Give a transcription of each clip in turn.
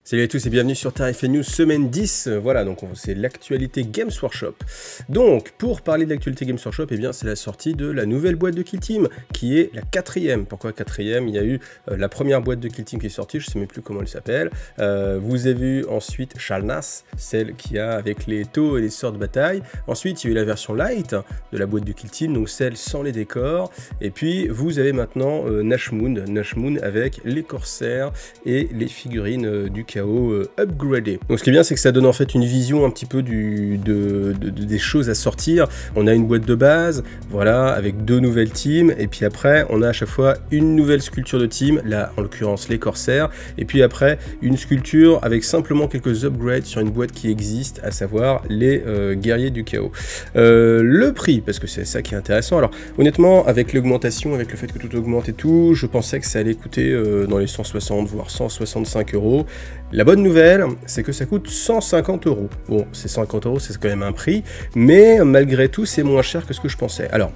Salut à tous et bienvenue sur Tarifé News semaine 10, voilà donc c'est l'actualité Games Workshop. Donc pour parler de l'actualité Games Workshop, eh bien c'est la sortie de la nouvelle boîte de Kill Team qui est la 4e. Pourquoi 4e? Il y a eu la première boîte de Kill Team qui est sortie, je ne sais même plus comment elle s'appelle. Vous avez vu ensuite Shalnas, celle qui a avec les taux et les sorts de bataille. Ensuite il y a eu la version light de la boîte de Kill Team, donc celle sans les décors. Et puis vous avez maintenant Nashmoon avec les corsaires et les figurines du chaos upgradé. Donc ce qui est bien, c'est que ça donne en fait une vision un petit peu des choses à sortir. On a une boîte de base, voilà, avec 2 nouvelles teams, et puis après on a à chaque fois une nouvelle sculpture de team, là en l'occurrence les corsaires, et puis après une sculpture avec simplement quelques upgrades sur une boîte qui existe, à savoir les guerriers du chaos. Le prix, parce que c'est ça qui est intéressant, alors honnêtement avec l'augmentation, avec le fait que tout augmente et tout, je pensais que ça allait coûter dans les 160 voire 165 €. La bonne nouvelle, c'est que ça coûte 150 €. Bon, c'est 150 €, c'est quand même un prix, mais malgré tout, c'est moins cher que ce que je pensais. Alors,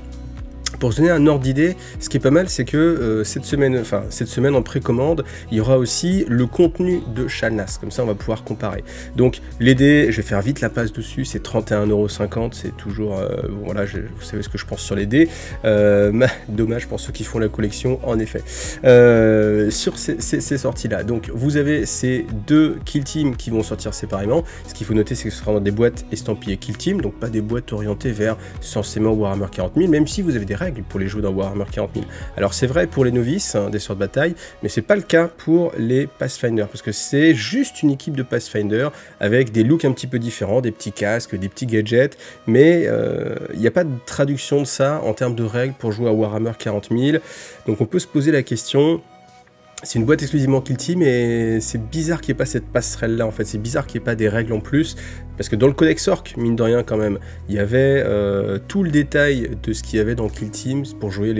pour se donner un ordre d'idée, ce qui est pas mal, c'est que cette semaine en précommande, il y aura aussi le contenu de Shalnas. Comme ça, on va pouvoir comparer. Donc, les dés, je vais faire vite la passe dessus, c'est 31,50 €. C'est toujours, voilà, vous savez ce que je pense sur les dés. Dommage pour ceux qui font la collection, en effet. Sur ces sorties-là, donc vous avez ces 2 Kill Team qui vont sortir séparément. Ce qu'il faut noter, c'est que ce sera dans des boîtes estampillées Kill Team, donc pas des boîtes orientées vers censément Warhammer 40 000, même si vous avez des règles pour les jouer dans Warhammer 40 000. Alors c'est vrai pour les novices, hein, des sorts de bataille, mais c'est pas le cas pour les Pathfinder, parce que c'est juste une équipe de Pathfinder avec des looks un petit peu différents, des petits casques, des petits gadgets, mais il n'y a pas de traduction de ça en termes de règles pour jouer à Warhammer 40 000. Donc on peut se poser la question. C'est une boîte exclusivement Kill Team et c'est bizarre qu'il n'y ait pas cette passerelle là en fait, c'est bizarre qu'il n'y ait pas des règles en plus, parce que dans le codex Orc, mine de rien quand même, il y avait tout le détail de ce qu'il y avait dans Kill Team pour jouer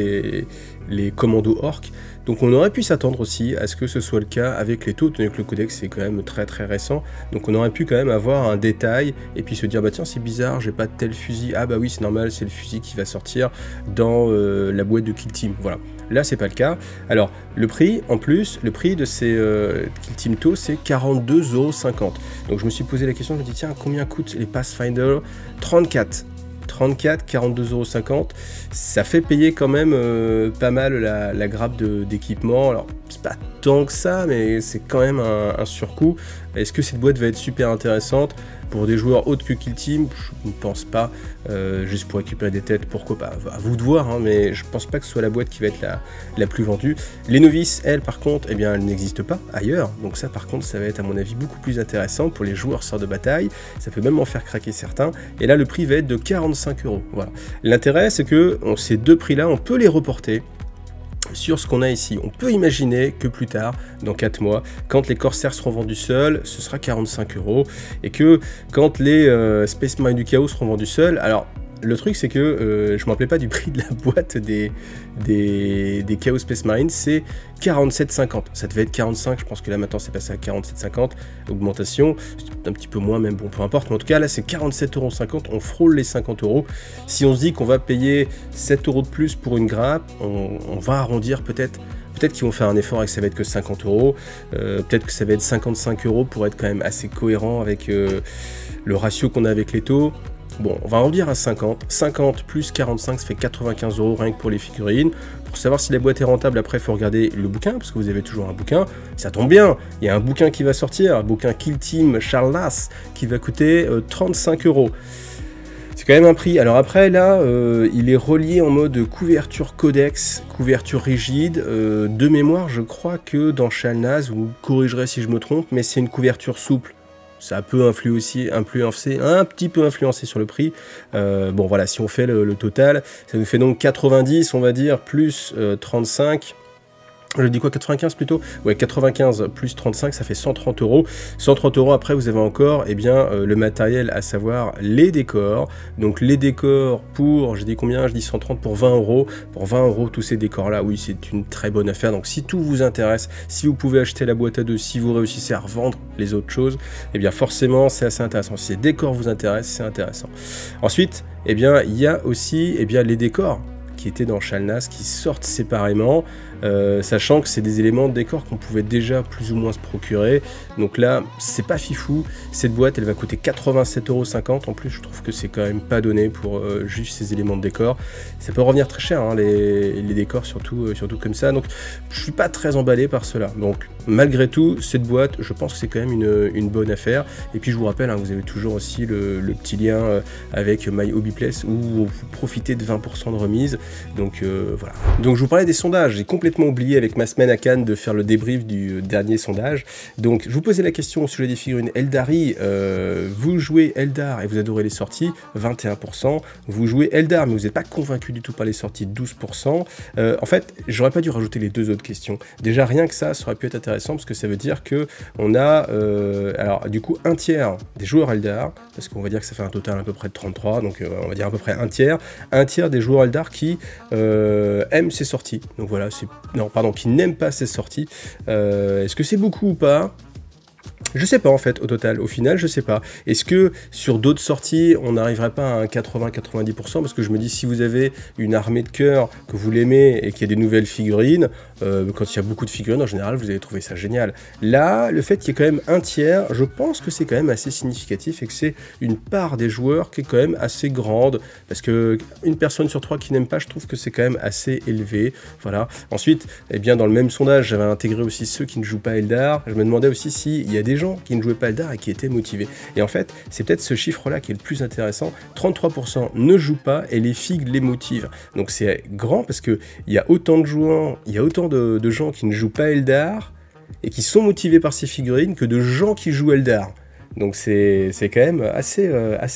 les commandos Orc, donc on aurait pu s'attendre aussi à ce que ce soit le cas avec les taux, tenez que le codex c'est quand même très récent, donc on aurait pu quand même avoir un détail et puis se dire bah tiens c'est bizarre, j'ai pas tel fusil, ah bah oui c'est normal, c'est le fusil qui va sortir dans la boîte de Kill Team, voilà. Là, c'est pas le cas. Alors, le prix, en plus, le prix de ces Kill Team Taux, c'est 42,50 €. Donc, je me suis posé la question, je me dis, tiens, combien coûtent les Pathfinder? 34, 42,50 €. Ça fait payer quand même pas mal la grappe d'équipement. Alors, c'est pas tant que ça, mais c'est quand même un surcoût. Est-ce que cette boîte va être super intéressante pour des joueurs autres que Kill Team? Je ne pense pas. Juste pour récupérer des têtes, pourquoi pas? À vous de voir, hein, mais je pense pas que ce soit la boîte qui va être la plus vendue. Les novices, elles, par contre, eh bien, elles n'existent pas ailleurs. Donc ça, par contre, ça va être à mon avis beaucoup plus intéressant pour les joueurs sorts de bataille. Ça peut même en faire craquer certains. Et là, le prix va être de 45 €. Voilà. L'intérêt, c'est que ces 2 prix-là, on peut les reporter sur ce qu'on a ici. On peut imaginer que plus tard, dans 4 mois, quand les corsaires seront vendus seuls, ce sera 45 €, et que quand les Space Marines du Chaos seront vendus seuls, alors le truc c'est que je ne me rappelais pas du prix de la boîte des Chaos Space Marines, c'est 47,50 €. Ça devait être 45, je pense que là maintenant c'est passé à 47,50 €, augmentation, c'est un petit peu moins, même bon peu importe, mais en tout cas là c'est 47,50 €, on frôle les 50 €. Si on se dit qu'on va payer 7 € de plus pour une grappe, on va arrondir peut-être qu'ils vont faire un effort et que ça va être que 50 €, peut-être que ça va être 55 € pour être quand même assez cohérent avec le ratio qu'on a avec les taux. Bon, on va arrondir à 50. 50 plus 45, ça fait 95 € rien que pour les figurines. Pour savoir si la boîte est rentable, après, il faut regarder le bouquin, parce que vous avez toujours un bouquin. Ça tombe bien, il y a un bouquin qui va sortir, un bouquin Kill Team Shalnas, qui va coûter 35 €. C'est quand même un prix. Alors après, là, il est relié en mode couverture codex, couverture rigide. De mémoire, je crois que dans Shalnas, vous me corrigerez si je me trompe, mais c'est une couverture souple. Ça peut influencer, un petit peu influencer sur le prix. Bon voilà, si on fait le total, ça nous fait donc 90, on va dire, plus 35. Je dis quoi, 95 plutôt? Ouais, 95 plus 35, ça fait 130 €. 130 € après, vous avez encore le matériel, à savoir les décors. Donc les décors pour, je dis combien? Je dis 130 pour 20 €. Pour 20 €, tous ces décors-là, oui, c'est une très bonne affaire. Donc si tout vous intéresse, si vous pouvez acheter la boîte à 2, si vous réussissez à revendre les autres choses, eh bien forcément, c'est assez intéressant. Si les décors vous intéressent, c'est intéressant. Ensuite, il y a aussi les décors qui étaient dans Shalnas, qui sortent séparément. sachant que c'est des éléments de décor qu'on pouvait déjà plus ou moins se procurer. Donc là, c'est pas fifou. Cette boîte, elle va coûter 87,50 €. En plus, je trouve que c'est quand même pas donné pour juste ces éléments de décor. Ça peut revenir très cher, hein, les décors, surtout comme ça. Donc, je suis pas très emballé par cela. Donc, malgré tout, cette boîte, je pense que c'est quand même une bonne affaire. Et puis, je vous rappelle, hein, vous avez toujours aussi le petit lien avec My Hobby Place où vous profitez de 20% de remise. Donc, voilà. Donc, je vous parlais des sondages. J'ai complètement oublié avec ma semaine à Cannes de faire le débrief du dernier sondage. Donc, je vous posais la question au sujet des figurines Eldari. Vous jouez Eldar et vous adorez les sorties, 21%. Vous jouez Eldar, mais vous n'êtes pas convaincu du tout par les sorties, 12%. En fait, j'aurais pas dû rajouter les deux autres questions. Déjà, rien que ça aurait pu être intéressant parce que ça veut dire que on a, alors du coup, un tiers des joueurs Eldar, parce qu'on va dire que ça fait un total à peu près de 33, donc on va dire à peu près un tiers des joueurs Eldar qui aiment ces sorties. Donc voilà, qui n'aiment pas ces sorties. Est-ce que c'est beaucoup ou pas ? Je sais pas en fait, au total, au final, je sais pas. Est-ce que sur d'autres sorties, on n'arriverait pas à un 80-90%? Parce que je me dis, si vous avez une armée de cœur, que vous l'aimez et qu'il y a des nouvelles figurines, quand il y a beaucoup de figurines, en général, vous allez trouver ça génial. Là, le fait qu'il y ait quand même un tiers, je pense que c'est quand même assez significatif et que c'est une part des joueurs qui est quand même assez grande. Parce que une personne sur 3 qui n'aime pas, je trouve que c'est quand même assez élevé. Voilà. Ensuite, eh bien, dans le même sondage, j'avais intégré aussi ceux qui ne jouent pas Eldar. Je me demandais aussi s'il y a des gens qui ne jouaient pas Eldar et qui étaient motivés. Et en fait, c'est peut-être ce chiffre-là qui est le plus intéressant. 33% ne jouent pas et les figues les motivent. Donc c'est grand parce qu'il y a autant de joueurs, il y a autant de gens qui ne jouent pas Eldar et qui sont motivés par ces figurines que de gens qui jouent Eldar. Donc c'est quand même assez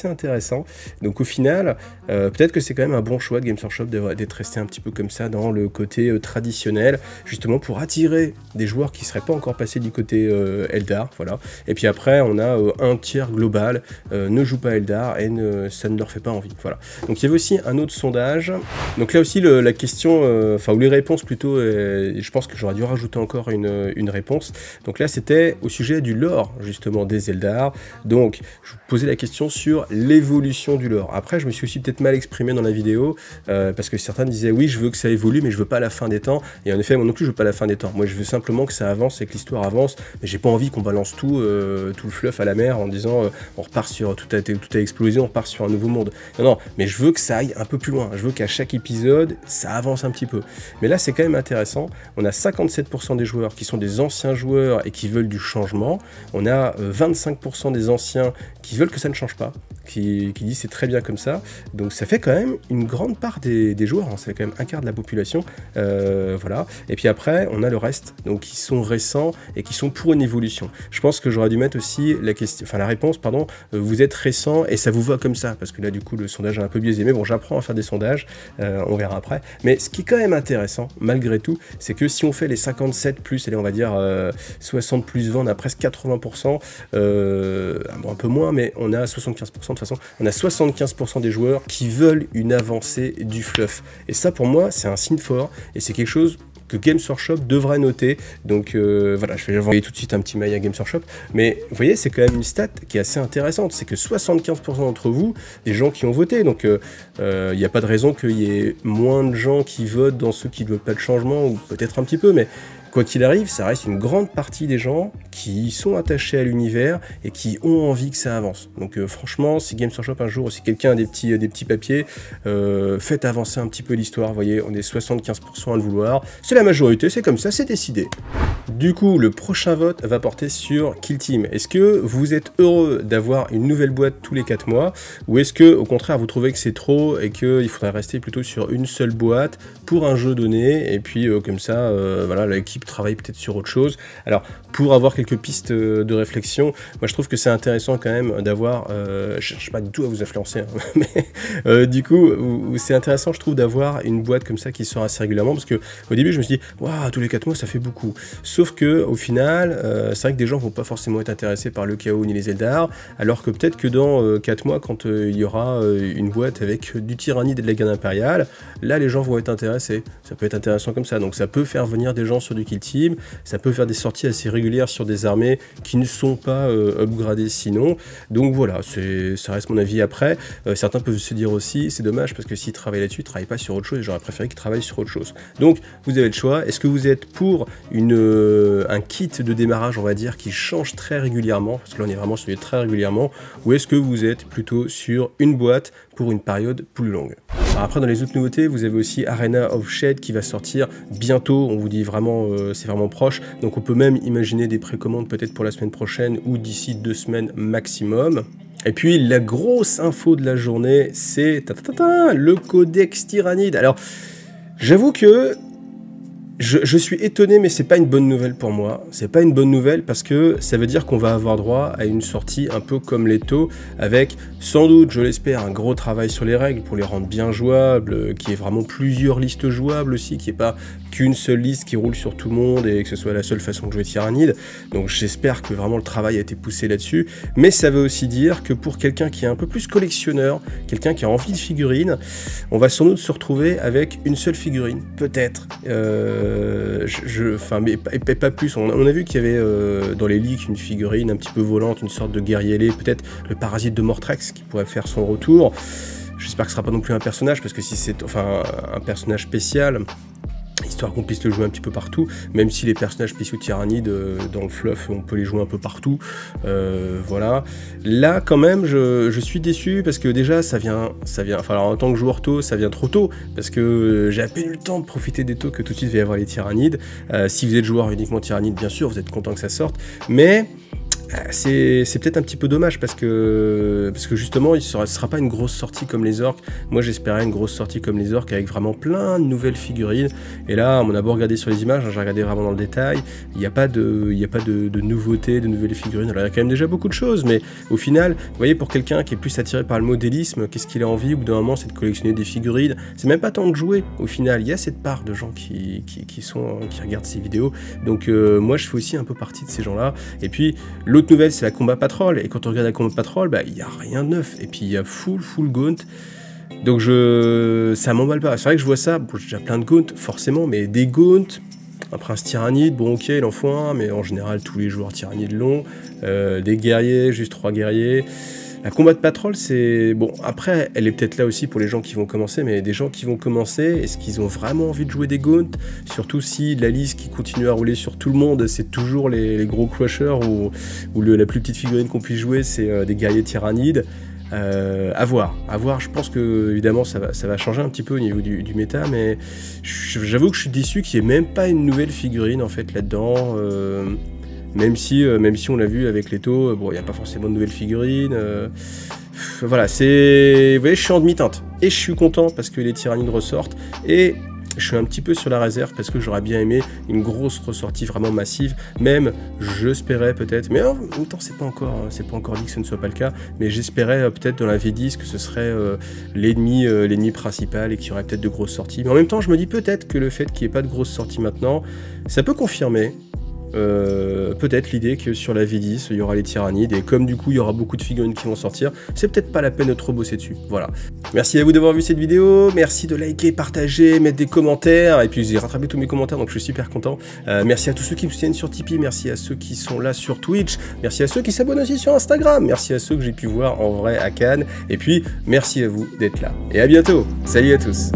intéressant. Donc au final, peut-être que c'est quand même un bon choix de Games Workshop d'être resté un petit peu comme ça dans le côté traditionnel, justement pour attirer des joueurs qui ne seraient pas encore passés du côté Eldar. Voilà. Et puis après, on a un tiers global, ne joue pas Eldar et ça ne leur fait pas envie. Voilà. Donc il y avait aussi un autre sondage. Donc là aussi, la question, ou les réponses plutôt, je pense que j'aurais dû rajouter encore une réponse. Donc là, c'était au sujet du lore, justement, des Eldar. Donc, je vous posais la question sur l'évolution du lore. Après, je me suis aussi peut-être mal exprimé dans la vidéo, parce que certains disaient, oui, je veux que ça évolue, mais je veux pas la fin des temps. Et en effet, moi non plus, je veux pas la fin des temps. Moi, je veux simplement que ça avance et que l'histoire avance, mais j'ai pas envie qu'on balance tout le fluff à la mer en disant, on repart sur, tout a explosé, on repart sur un nouveau monde. Non, non, mais je veux que ça aille un peu plus loin. Je veux qu'à chaque épisode, ça avance un petit peu. Mais là, c'est quand même intéressant. On a 57% des joueurs qui sont des anciens joueurs et qui veulent du changement. On a 25% des anciens qui veulent que ça ne change pas, qui disent c'est très bien comme ça. Donc ça fait quand même une grande part des joueurs, hein. C'est quand même un quart de la population. Voilà. Et puis après, on a le reste, donc qui sont récents et qui sont pour une évolution. Je pense que j'aurais dû mettre aussi la réponse, pardon, vous êtes récent et ça vous va comme ça, parce que là du coup le sondage est un peu biaisé. Mais bon, j'apprends à faire des sondages, on verra après. Mais ce qui est quand même intéressant, malgré tout, c'est que si on fait les 57 plus, allez, on va dire 60 plus 20, on a presque 80%. Bon, un peu moins, mais on a 75%, de toute façon, on a 75% des joueurs qui veulent une avancée du fluff. Et ça, pour moi, c'est un signe fort, et c'est quelque chose que Games Workshop devrait noter. Donc voilà, je vais envoyer tout de suite un petit mail à Games Workshop. Mais vous voyez, c'est quand même une stat qui est assez intéressante. C'est que 75% d'entre vous, des gens qui ont voté, donc il n'y a pas de raison qu'il y ait moins de gens qui votent dans ceux qui ne veulent pas de changement, ou peut-être un petit peu, mais quoi qu'il arrive, ça reste une grande partie des gens qui sont attachés à l'univers et qui ont envie que ça avance. Donc franchement, si Games Workshop un jour, si quelqu'un a des petits papiers, faites avancer un petit peu l'histoire. Vous voyez, on est 75% à le vouloir. C'est la majorité, c'est comme ça, c'est décidé. Du coup, le prochain vote va porter sur Kill Team. Est-ce que vous êtes heureux d'avoir une nouvelle boîte tous les 4 mois, ou est-ce que, au contraire, vous trouvez que c'est trop et qu'il faudrait rester plutôt sur une seule boîte pour un jeu donné, et puis comme ça, voilà, l'équipe travaille peut-être sur autre chose. Alors, pour avoir quelques pistes de réflexion, moi je trouve que c'est intéressant quand même d'avoir, je ne cherche pas du tout à vous influencer, hein, mais du coup, c'est intéressant, je trouve, d'avoir une boîte comme ça qui sort assez régulièrement, parce que au début, je me suis dit, waouh, tous les 4 mois, ça fait beaucoup. Sauf que, au final, c'est vrai que des gens vont pas forcément être intéressés par le chaos ni les Eldar, alors que peut-être que dans 4 mois, quand il y aura une boîte avec du Tyrannide et de la garde impériale, là, les gens vont être intéressés passer. Ça peut être intéressant comme ça. Donc ça peut faire venir des gens sur du Kill Team, ça peut faire des sorties assez régulières sur des armées qui ne sont pas upgradées sinon. Donc voilà, ça reste mon avis. Après, certains peuvent se dire aussi, c'est dommage parce que s'ils travaillent là-dessus, ils ne travaillent pas sur autre chose et j'aurais préféré qu'ils travaillent sur autre chose. Donc vous avez le choix. Est-ce que vous êtes pour un kit de démarrage, on va dire, qui change très régulièrement, parce que là on est vraiment sur du très régulièrement, ou est-ce que vous êtes plutôt sur une boîte pour une période plus longue? Alors après, dans les autres nouveautés, vous avez aussi Arena of Shade qui va sortir bientôt, on vous dit vraiment, c'est vraiment proche, donc on peut même imaginer des précommandes peut-être pour la semaine prochaine ou d'ici 2 semaines maximum. Et puis la grosse info de la journée, c'est le codex tyrannide. Alors, j'avoue que je suis étonné, mais c'est pas une bonne nouvelle pour moi. C'est pas une bonne nouvelle parce que ça veut dire qu'on va avoir droit à une sortie un peu comme Leto, avec sans doute, je l'espère, un gros travail sur les règles pour les rendre bien jouables, qui est vraiment plusieurs listes jouables aussi, qui est pas qu'une seule liste qui roule sur tout le monde et que ce soit la seule façon de jouer Tyrannide. Donc j'espère que vraiment le travail a été poussé là-dessus. Mais ça veut aussi dire que pour quelqu'un qui est un peu plus collectionneur, quelqu'un qui a envie de figurines, on va sans doute se retrouver avec une seule figurine, peut-être. Mais pas plus. On a vu qu'il y avait dans les leaks une figurine un petit peu volante, une sorte de guerrier ailé, peut-être le parasite de Mortrex qui pourrait faire son retour. J'espère que ce sera pas non plus un personnage, parce que si c'est un personnage spécial, histoire qu'on puisse le jouer un petit peu partout, même si les personnages spéciaux Tyrannides dans le fluff, on peut les jouer un peu partout, voilà. Là, quand même, je suis déçu, parce que déjà, ça vient, enfin, alors, en tant que joueur tôt, ça vient trop tôt, parce que j'ai à peine eu le temps de profiter des taux que tout de suite il va y avoir les Tyrannides. Si vous êtes joueur uniquement Tyrannide, bien sûr, vous êtes content que ça sorte, mais c'est peut-être un petit peu dommage parce que justement, ce sera pas une grosse sortie comme les orques. Moi, j'espérais une grosse sortie comme les orques avec vraiment plein de nouvelles figurines. Et là, on a beau regarder sur les images, hein, j'ai regardé vraiment dans le détail, il n'y a pas de nouveautés, de nouvelles figurines. Alors, il y a quand même déjà beaucoup de choses, mais au final, vous voyez, pour quelqu'un qui est plus attiré par le modélisme, qu'est-ce qu'il a envie? Au bout d'un moment, c'est de collectionner des figurines. C'est même pas tant de jouer. Au final, il y a cette part de gens qui regardent ces vidéos. Donc, moi, je fais aussi un peu partie de ces gens-là. Et puis, l'autre nouvelle, c'est la Combat Patrol, et quand on regarde la Combat Patrol, bah, il n'y a rien de neuf, et puis il y a full Gaunt, donc ça m'emballe pas. C'est vrai que je vois ça, bon, j'ai déjà plein de Gaunt, forcément, mais des Gaunt, un prince Tyrannide, bon ok, il en faut un, mais en général, tous les joueurs Tyrannides l'ont, des guerriers, juste 3 guerriers. La Combat Patrol, c'est... Bon, après, elle est peut-être là aussi pour les gens qui vont commencer, mais des gens qui vont commencer, est-ce qu'ils ont vraiment envie de jouer des Gaunt? Surtout si la liste qui continue à rouler sur tout le monde, c'est toujours les gros crushers, ou la plus petite figurine qu'on puisse jouer, c'est des guerriers Tyrannides. À voir, je pense que évidemment ça va changer un petit peu au niveau du méta, mais j'avoue que je suis déçu qu'il n'y ait même pas une nouvelle figurine en fait là-dedans. Même si on l'a vu avec Leto, bon, il n'y a pas forcément de nouvelles figurines. Voilà, vous voyez, je suis en demi-teinte. Et je suis content parce que les Tyrannides ressortent. Et je suis un petit peu sur la réserve parce que j'aurais bien aimé une grosse ressortie vraiment massive. Même, j'espérais peut-être, mais en même temps, c'est pas encore dit que ce ne soit pas le cas. Mais j'espérais peut-être dans la V10 que ce serait l'ennemi principal et qu'il y aurait peut-être de grosses sorties. Mais en même temps, je me dis peut-être que le fait qu'il n'y ait pas de grosses sorties maintenant, ça peut confirmer peut-être l'idée que sur la V10 il y aura les Tyrannides, et comme du coup il y aura beaucoup de figurines qui vont sortir, c'est peut-être pas la peine de trop bosser dessus. Voilà. Merci à vous d'avoir vu cette vidéo, merci de liker, partager, mettre des commentaires, et puis j'ai rattrapé tous mes commentaires donc je suis super content. Merci à tous ceux qui me soutiennent sur Tipeee, merci à ceux qui sont là sur Twitch, merci à ceux qui s'abonnent aussi sur Instagram, merci à ceux que j'ai pu voir en vrai à Cannes, et puis merci à vous d'être là. Et à bientôt. Salut à tous.